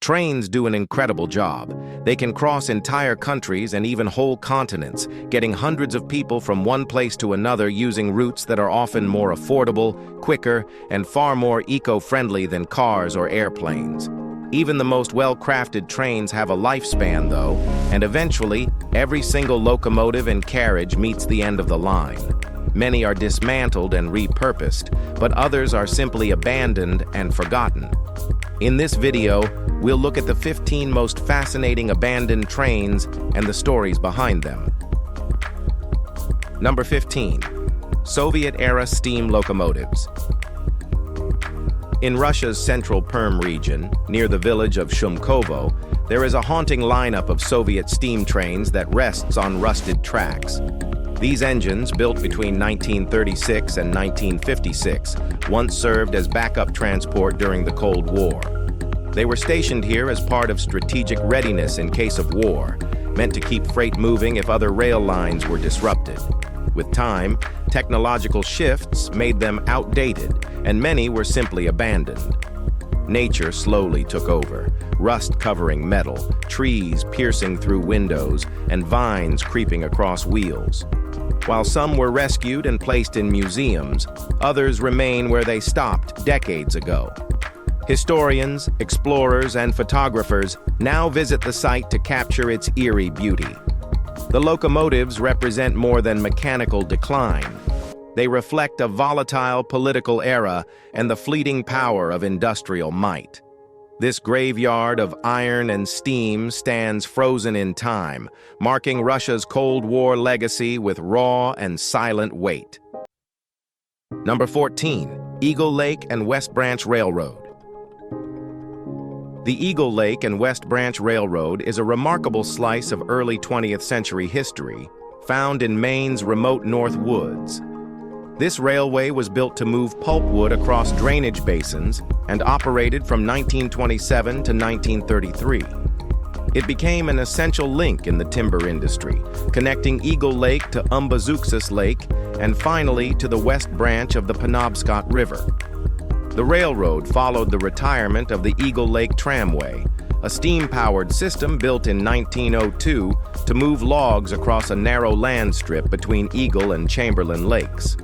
Trains do an incredible job. They can cross entire countries and even whole continents, getting hundreds of people from one place to another using routes that are often more affordable, quicker, and far more eco-friendly than cars or airplanes. Even the most well-crafted trains have a lifespan, though, and eventually, every single locomotive and carriage meets the end of the line. Many are dismantled and repurposed, but others are simply abandoned and forgotten. In this video, we'll look at the 15 most fascinating abandoned trains and the stories behind them. Number 15. Soviet-era steam locomotives. In Russia's central Perm region, near the village of Shumkovo, there is a haunting lineup of Soviet steam trains that rests on rusted tracks. These engines, built between 1936 and 1956, once served as backup transport during the Cold War. They were stationed here as part of strategic readiness in case of war, meant to keep freight moving if other rail lines were disrupted. With time, technological shifts made them outdated, and many were simply abandoned. Nature slowly took over, rust covering metal, trees piercing through windows, and vines creeping across wheels. While some were rescued and placed in museums, others remain where they stopped decades ago. Historians, explorers, and photographers now visit the site to capture its eerie beauty. The locomotives represent more than mechanical decline. They reflect a volatile political era and the fleeting power of industrial might. This graveyard of iron and steam stands frozen in time, marking Russia's Cold War legacy with raw and silent weight. Number 14. Eagle Lake and West Branch Railroad. The Eagle Lake and West Branch Railroad is a remarkable slice of early 20th century history, found in Maine's remote North Woods. This railway was built to move pulpwood across drainage basins and operated from 1927 to 1933. It became an essential link in the timber industry, connecting Eagle Lake to Umbazookskus Lake and finally to the West Branch of the Penobscot River. The railroad followed the retirement of the Eagle Lake Tramway, a steam-powered system built in 1902 to move logs across a narrow land strip between Eagle and Chamberlain Lakes.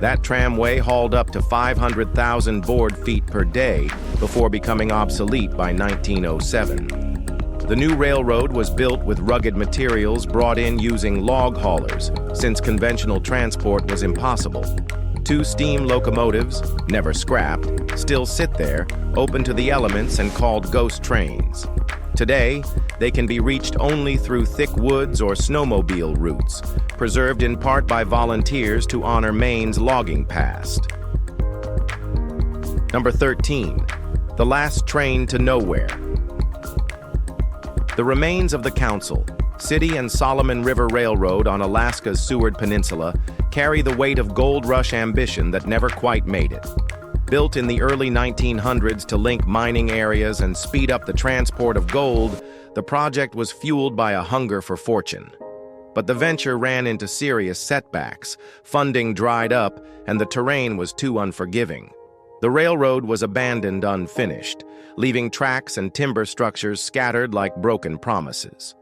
That tramway hauled up to 500,000 board feet per day before becoming obsolete by 1907. The new railroad was built with rugged materials brought in using log haulers, since conventional transport was impossible. 2 steam locomotives, never scrapped, still sit there, open to the elements and called ghost trains. Today, they can be reached only through thick woods or snowmobile routes, preserved in part by volunteers to honor Maine's logging past. Number 13. The Last Train to Nowhere. The remains of the Council, City and Solomon River Railroad on Alaska's Seward Peninsula carry the weight of gold rush ambition that never quite made it. Built in the early 1900s to link mining areas and speed up the transport of gold, the project was fueled by a hunger for fortune. But the venture ran into serious setbacks, funding dried up, and the terrain was too unforgiving. The railroad was abandoned unfinished, leaving tracks and timber structures scattered like broken promises.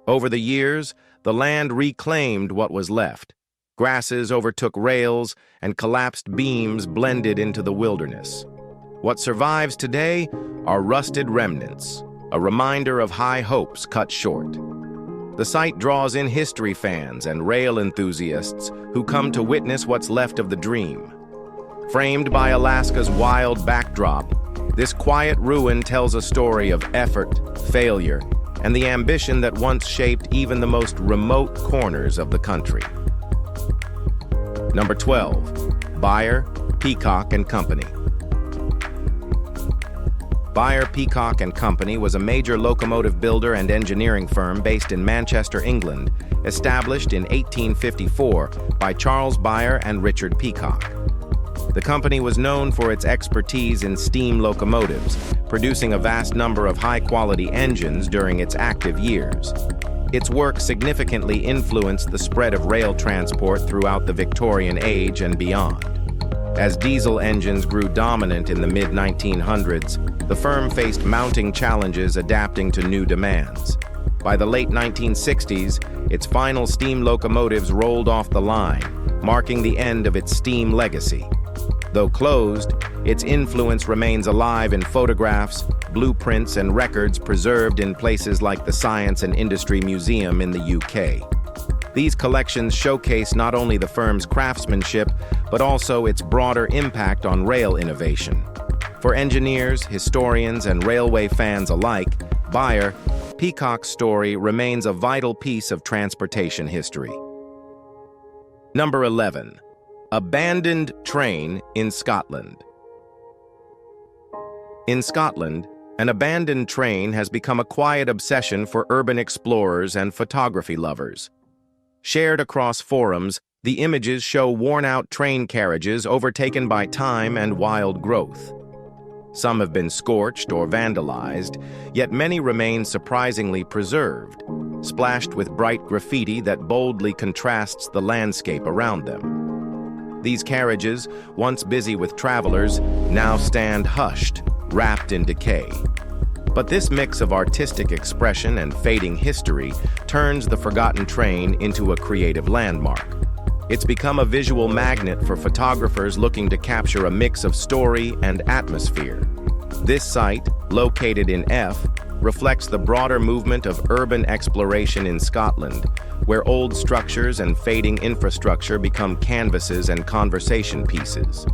Over the years, the land reclaimed what was left. Grasses overtook rails, and collapsed beams blended into the wilderness. What survives today are rusted remnants, a reminder of high hopes cut short. The site draws in history fans and rail enthusiasts who come to witness what's left of the dream. Framed by Alaska's wild backdrop, this quiet ruin tells a story of effort, failure, and the ambition that once shaped even the most remote corners of the country. Number 12. Beyer, Peacock and Company. Beyer, Peacock and Company was a major locomotive builder and engineering firm based in Manchester, England, established in 1854 by Charles Beyer and Richard Peacock. The company was known for its expertise in steam locomotives, producing a vast number of high-quality engines during its active years. Its work significantly influenced the spread of rail transport throughout the Victorian age and beyond. As diesel engines grew dominant in the mid-1900s, the firm faced mounting challenges adapting to new demands. By the late 1960s, its final steam locomotives rolled off the line, marking the end of its steam legacy. Though closed, its influence remains alive in photographs, blueprints, and records preserved in places like the Science and Industry Museum in the UK. These collections showcase not only the firm's craftsmanship, but also its broader impact on rail innovation. For engineers, historians, and railway fans alike, Beyer, Peacock's story remains a vital piece of transportation history. Number 11. Abandoned train in Scotland. In Scotland, an abandoned train has become a quiet obsession for urban explorers and photography lovers. Shared across forums, the images show worn-out train carriages overtaken by time and wild growth. Some have been scorched or vandalized, yet many remain surprisingly preserved, splashed with bright graffiti that boldly contrasts the landscape around them. These carriages, once busy with travelers, now stand hushed, wrapped in decay. But this mix of artistic expression and fading history turns the forgotten train into a creative landmark. It's become a visual magnet for photographers looking to capture a mix of story and atmosphere. This site, located in F, reflects the broader movement of urban exploration in Scotland, where old structures and fading infrastructure become canvases and conversation pieces.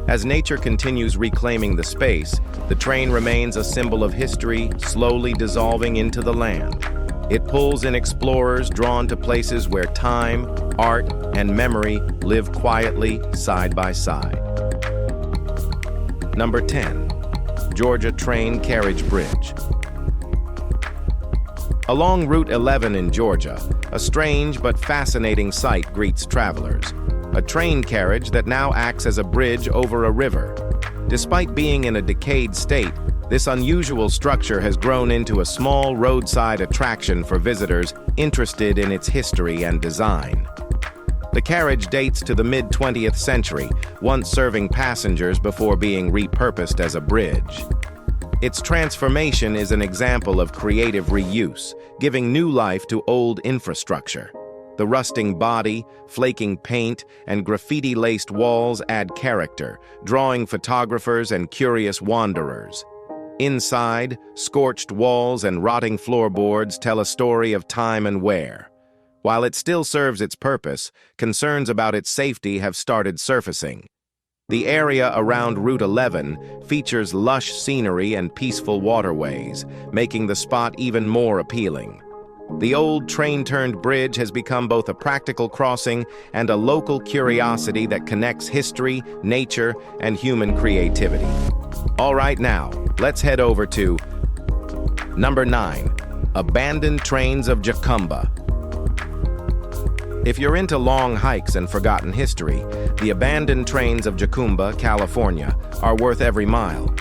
As nature continues reclaiming the space, the train remains a symbol of history, slowly dissolving into the land. It pulls in explorers drawn to places where time, art, and memory live quietly side by side. Number 10. Georgia Train Carriage Bridge. Along Route 11 in Georgia, a strange but fascinating sight greets travelers. A train carriage that now acts as a bridge over a river. Despite being in a decayed state, this unusual structure has grown into a small roadside attraction for visitors interested in its history and design. The carriage dates to the mid-20th century, once serving passengers before being repurposed as a bridge. Its transformation is an example of creative reuse, giving new life to old infrastructure. The rusting body, flaking paint, and graffiti-laced walls add character, drawing photographers and curious wanderers. Inside, scorched walls and rotting floorboards tell a story of time and wear. While it still serves its purpose, concerns about its safety have started surfacing. The area around Route 11 features lush scenery and peaceful waterways, making the spot even more appealing. The old train-turned bridge has become both a practical crossing and a local curiosity that connects history, nature, and human creativity. All right, now, let's head over to Number 9. Abandoned Trains of Jacumba. If you're into long hikes and forgotten history, the abandoned trains of Jacumba, California, are worth every mile.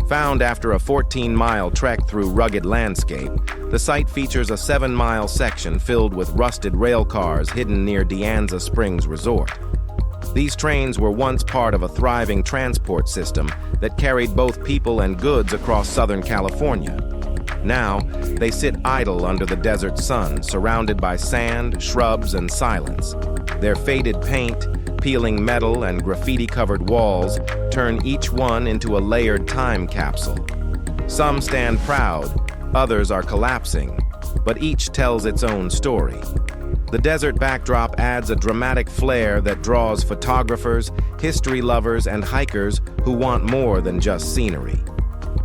Found after a 14-mile trek through rugged landscape, the site features a 7-mile section filled with rusted rail cars hidden near De Anza Springs Resort. These trains were once part of a thriving transport system that carried both people and goods across Southern California. Now, they sit idle under the desert sun, surrounded by sand, shrubs, and silence. Their faded paint, peeling metal, and graffiti-covered walls turn each one into a layered time capsule. Some stand proud, others are collapsing, but each tells its own story. The desert backdrop adds a dramatic flair that draws photographers, history lovers, and hikers who want more than just scenery.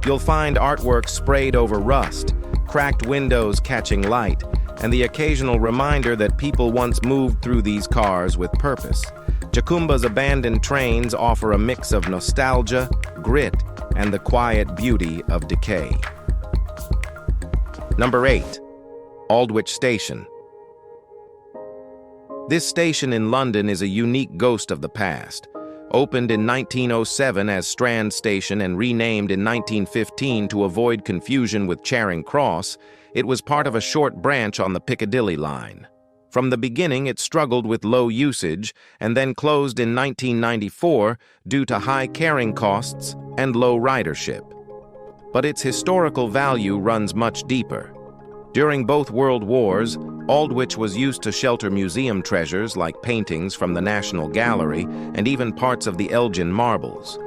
You'll find artwork sprayed over rust, cracked windows catching light, and the occasional reminder that people once moved through these cars with purpose. Jacumba's abandoned trains offer a mix of nostalgia, grit, and the quiet beauty of decay. Number 8. Aldwych Station. This station in London is a unique ghost of the past. Opened in 1907 as Strand Station and renamed in 1915 to avoid confusion with Charing Cross, it was part of a short branch on the Piccadilly line. From the beginning, it struggled with low usage and then closed in 1994 due to high carrying costs and low ridership. but its historical value runs much deeper. During both World Wars, Aldwych was used to shelter museum treasures like paintings from the National Gallery and even parts of the Elgin marbles.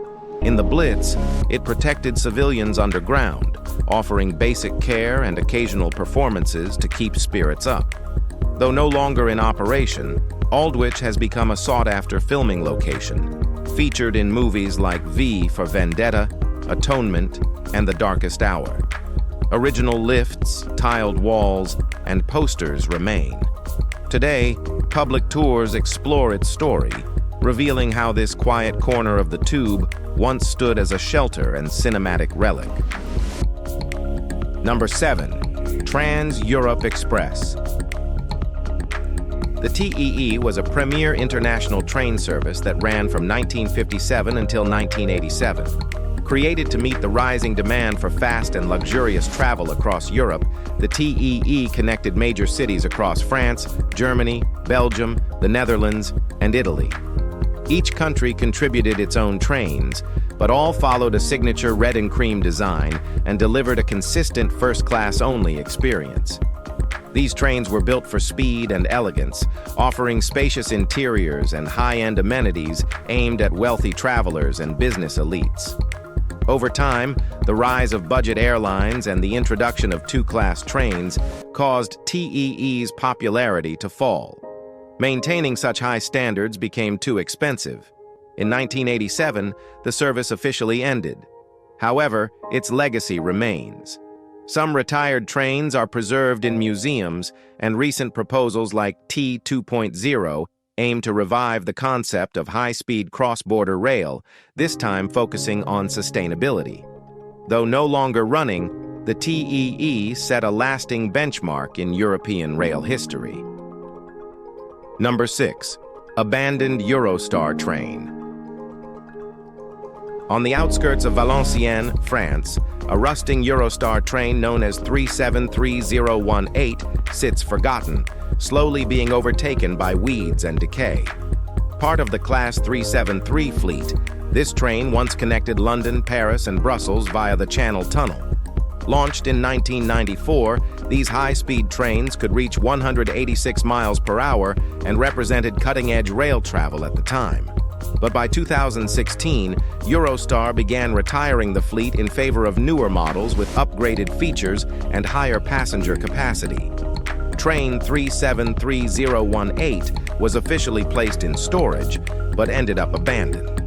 In the Blitz, it protected civilians underground, offering basic care and occasional performances to keep spirits up. Though no longer in operation, Aldwych has become a sought-after filming location, featured in movies like V for Vendetta, Atonement, and The Darkest Hour. Original lifts, tiled walls, and posters remain. Today, public tours explore its story, revealing how this quiet corner of the tube once stood as a shelter and cinematic relic. Number 7. Trans-Europ Express. The TEE was a premier international train service that ran from 1957 until 1987. Created to meet the rising demand for fast and luxurious travel across Europe, the TEE connected major cities across France, Germany, Belgium, the Netherlands, and Italy. Each country contributed its own trains, but all followed a signature red and cream design and delivered a consistent first-class only experience. These trains were built for speed and elegance, offering spacious interiors and high-end amenities aimed at wealthy travelers and business elites. Over time, the rise of budget airlines and the introduction of two-class trains caused TEE's popularity to fall. Maintaining such high standards became too expensive. In 1987, the service officially ended. However, its legacy remains. Some retired trains are preserved in museums, and recent proposals like T 2.0 aim to revive the concept of high-speed cross-border rail, this time focusing on sustainability. Though no longer running, the TEE set a lasting benchmark in European rail history. Number 6. Abandoned Eurostar train. On the outskirts of Valenciennes, France, a rusting Eurostar train known as 373018 sits forgotten, slowly being overtaken by weeds and decay. Part of the Class 373 fleet, this train once connected London, Paris, and Brussels via the Channel Tunnel. Launched in 1994, these high-speed trains could reach 186 miles per hour and represented cutting-edge rail travel at the time. But by 2016, Eurostar began retiring the fleet in favor of newer models with upgraded features and higher passenger capacity. Train 373018 was officially placed in storage, but ended up abandoned.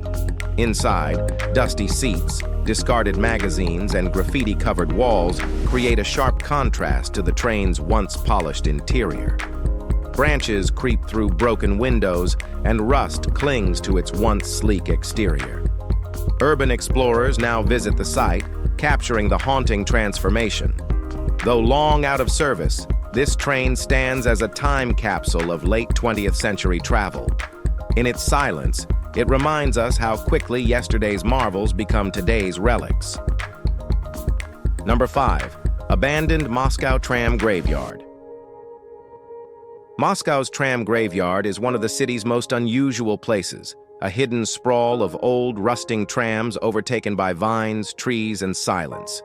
Inside, dusty seats, discarded magazines, and graffiti-covered walls create a sharp contrast to the train's once polished interior. Branches creep through broken windows, and rust clings to its once sleek exterior. Urban explorers now visit the site, capturing the haunting transformation. Though long out of service, this train stands as a time capsule of late 20th century travel. In its silence, it reminds us how quickly yesterday's marvels become today's relics. Number 5. Abandoned Moscow Tram Graveyard. Moscow's tram graveyard is one of the city's most unusual places, a hidden sprawl of old, rusting trams overtaken by vines, trees, and silence.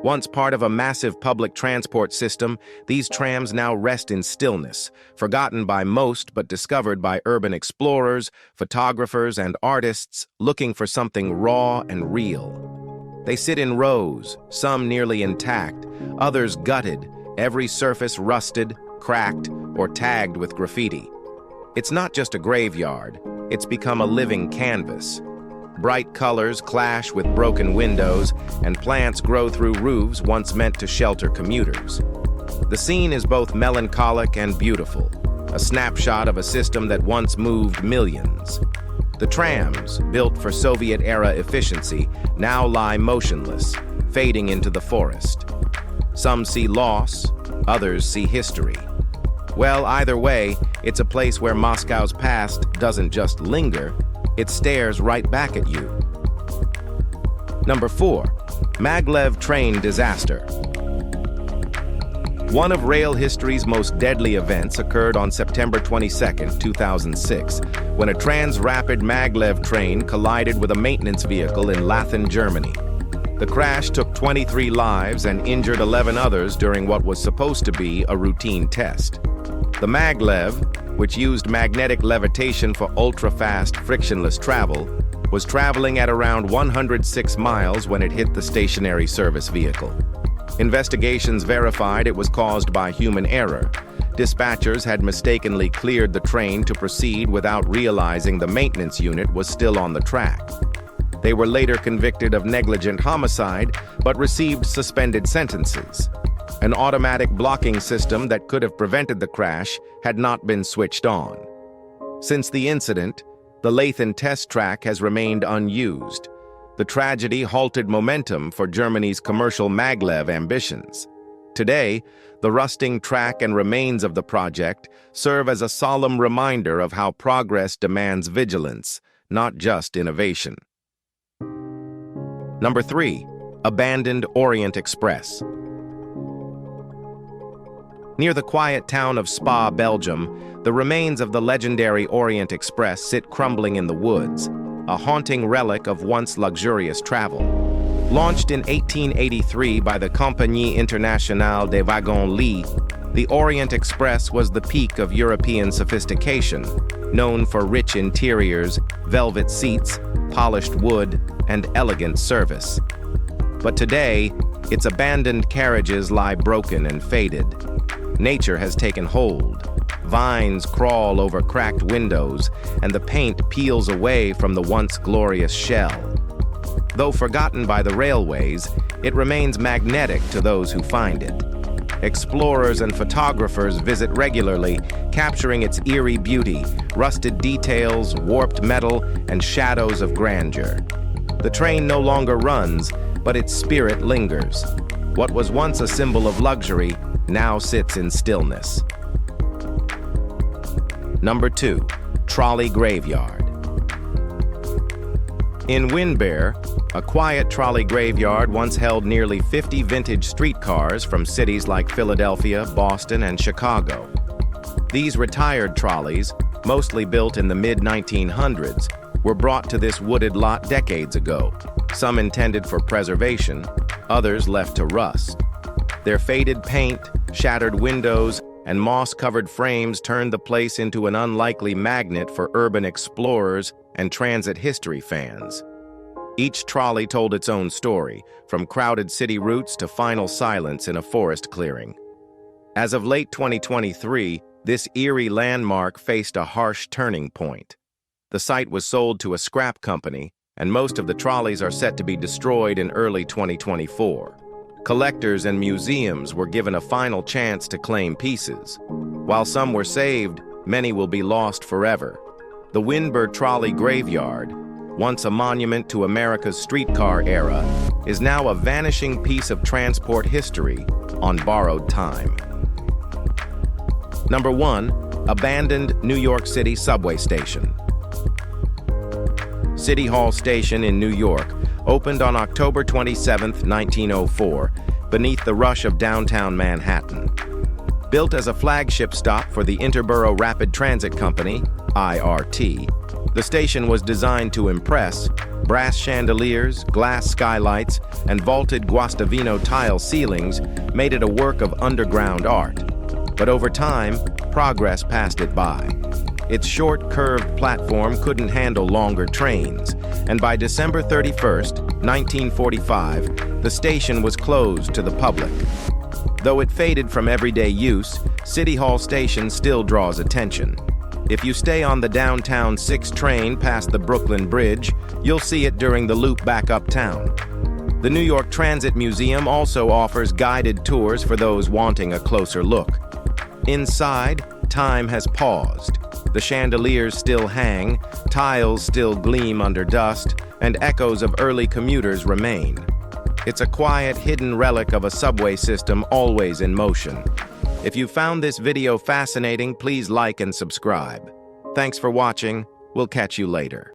Once part of a massive public transport system, these trams now rest in stillness, forgotten by most but discovered by urban explorers, photographers, and artists looking for something raw and real. They sit in rows, some nearly intact, others gutted, every surface rusted, cracked, or tagged with graffiti. It's not just a graveyard, it's become a living canvas. Bright colors clash with broken windows, and plants grow through roofs once meant to shelter commuters. The scene is both melancholic and beautiful, a snapshot of a system that once moved millions. The trams, built for Soviet-era efficiency, now lie motionless, fading into the forest. Some see loss, others see history. Well, either way, it's a place where Moscow's past doesn't just linger, it stares right back at you. Number 4. Maglev train disaster. One of rail history's most deadly events occurred on September 22, 2006, when a Transrapid Maglev train collided with a maintenance vehicle in Latham, Germany. The crash took 23 lives and injured 11 others during what was supposed to be a routine test. The Maglev, which used magnetic levitation for ultra-fast, frictionless travel, was traveling at around 106 miles when it hit the stationary service vehicle. Investigations verified it was caused by human error. Dispatchers had mistakenly cleared the train to proceed without realizing the maintenance unit was still on the track. They were later convicted of negligent homicide, but received suspended sentences. An automatic blocking system that could have prevented the crash had not been switched on. Since the incident, the Lathen test track has remained unused. The tragedy halted momentum for Germany's commercial Maglev ambitions. Today, the rusting track and remains of the project serve as a solemn reminder of how progress demands vigilance, not just innovation. Number 3. Abandoned Orient Express. Near the quiet town of Spa, Belgium, the remains of the legendary Orient Express sit crumbling in the woods, a haunting relic of once luxurious travel. Launched in 1883 by the Compagnie Internationale des Wagons-Lits, the Orient Express was the peak of European sophistication, known for rich interiors, velvet seats, polished wood, and elegant service. But today, its abandoned carriages lie broken and faded. Nature has taken hold. Vines crawl over cracked windows, and the paint peels away from the once glorious shell. Though forgotten by the railways, it remains magnetic to those who find it. Explorers and photographers visit regularly, capturing its eerie beauty, rusted details, warped metal, and shadows of grandeur. The train no longer runs, but its spirit lingers. What was once a symbol of luxury now sits in stillness. Number 2. Trolley Graveyard. In Windber, a quiet trolley graveyard once held nearly 50 vintage streetcars from cities like Philadelphia, Boston, and Chicago. These retired trolleys, mostly built in the mid-1900s, were brought to this wooded lot decades ago, some intended for preservation, others left to rust. Their faded paint, shattered windows, and moss-covered frames turned the place into an unlikely magnet for urban explorers and transit history fans. Each trolley told its own story, from crowded city routes to final silence in a forest clearing. As of late 2023, this eerie landmark faced a harsh turning point. The site was sold to a scrap company, and most of the trolleys are set to be destroyed in early 2024. Collectors and museums were given a final chance to claim pieces. While some were saved, many will be lost forever. The Windber Trolley Graveyard, once a monument to America's streetcar era, is now a vanishing piece of transport history on borrowed time. Number 1. Abandoned New York City subway station. City Hall Station in New York opened on October 27, 1904, beneath the rush of downtown Manhattan. Built as a flagship stop for the Interborough Rapid Transit Company, IRT, the station was designed to impress. Brass chandeliers, glass skylights, and vaulted Guastavino tile ceilings made it a work of underground art. But over time, progress passed it by. Its short, curved platform couldn't handle longer trains, and by December 31, 1945, the station was closed to the public. Though it faded from everyday use, City Hall Station still draws attention. If you stay on the downtown 6 train past the Brooklyn Bridge, you'll see it during the loop back uptown. The New York Transit Museum also offers guided tours for those wanting a closer look. Inside, time has paused. The chandeliers still hang, tiles still gleam under dust, and echoes of early commuters remain. It's a quiet, hidden relic of a subway system always in motion. If you found this video fascinating, please like and subscribe. Thanks for watching. We'll catch you later.